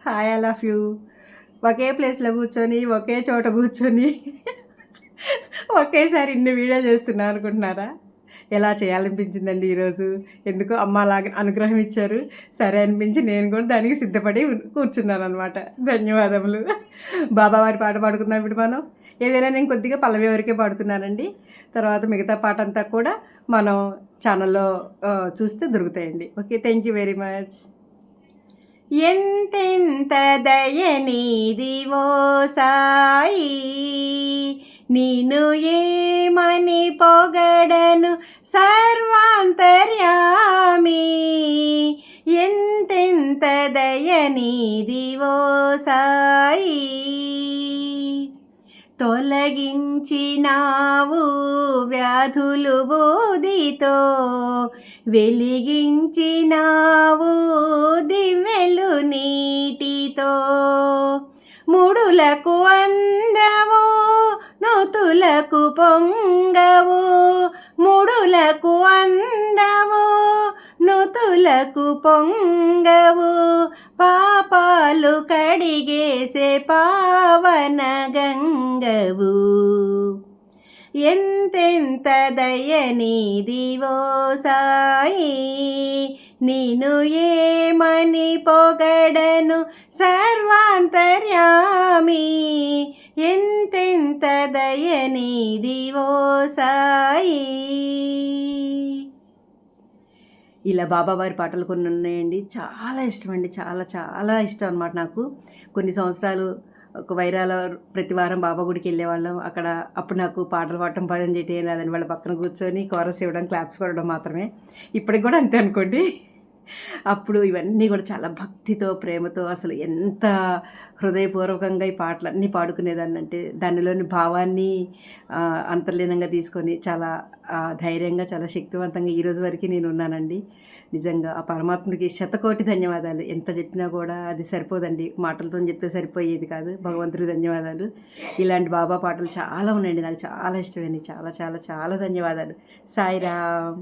Hi I love you. ఒకే ప్లేస్లో కూర్చొని ఒకే చోట కూర్చొని ఒకేసారి ఇన్ని వీడియోలు చేస్తున్నా అనుకుంటున్నారా? ఎలా చేయాలనిపించిందండి ఈరోజు. ఎందుకో అమ్మ అలాగ అనుగ్రహం ఇచ్చారు. సరే అనిపించి నేను కూడా దానికి సిద్ధపడి కూర్చున్నాను అనమాట. ధన్యవాదములు. బాబావారి పాట పాడుకుందాం ఇప్పుడు మనం. ఏదైనా నేను కొద్దిగా పల్లవి వరకే పాడుతున్నానండి. తర్వాత మిగతా పాట అంతా కూడా మనం ఛానల్లో చూస్తే దొరుకుతాయండి. Okay, thank you very much. ఎంతెంత దయనీదివో సాయి, నిన్ను ఏమని పొగడను సర్వాంతర్యామి. ఎంతెంత దయనీదివో సాయి, తొలగించినావు వ్యాధులు బోధితో, వెలిగించినావు దివ్వెలు నీటితో. ముడులకు అందవు నుతులకు పొంగవు, ముడులకు అందవు నుతులకు పొంగవు. పాపాలు కడిగేసే పావన గంగవు. ఎంతెంత దయనీదివో సాయి, నిన్ను ఏమని పొగడను సర్వాంతర్యామి. ఎంతెంత దయనీదివో సాయి. ఇలా బాబావారి పాటలు కొన్ని ఉన్నాయండి, చాలా ఇష్టం అండి. చాలా చాలా ఇష్టం అనమాట నాకు. కొన్ని సంవత్సరాలు ఒక వైరాల ప్రతి వారం బాబా గుడికి వెళ్ళేవాళ్ళం. అప్పుడు నాకు పాటలు పాడటం భజన చేయటం ఏం రాదండి. వాళ్ళ పక్కన కూర్చొని కోరస్ ఇవ్వడం, క్లాప్స్ కొట్టడం మాత్రమే. ఇప్పటికి కూడా అంతే అనుకోండి. అప్పుడు ఇవన్నీ కూడా చాలా భక్తితో, ప్రేమతో, అసలు ఎంత హృదయపూర్వకంగా ఈ పాటలన్నీ పాడుకునేదాన్ని అంటే, దానిలోని భావాన్ని అంతర్లీనంగా తీసుకొని చాలా ధైర్యంగా, చాలా శక్తివంతంగా ఈరోజు వరకు నేను ఉన్నానండి. నిజంగా ఆ పరమాత్ముడికి శతకోటి ధన్యవాదాలు. ఎంత చెప్పినా కూడా అది సరిపోదండి, మాటలతో చెప్తే సరిపోయేది కాదు. భగవంతుడికి ధన్యవాదాలు. ఇలాంటి బాబా పాటలు చాలా ఉన్నాయండి, నాకు చాలా ఇష్టమైనవి. చాలా చాలా చాలా ధన్యవాదాలు. సాయిరామ్.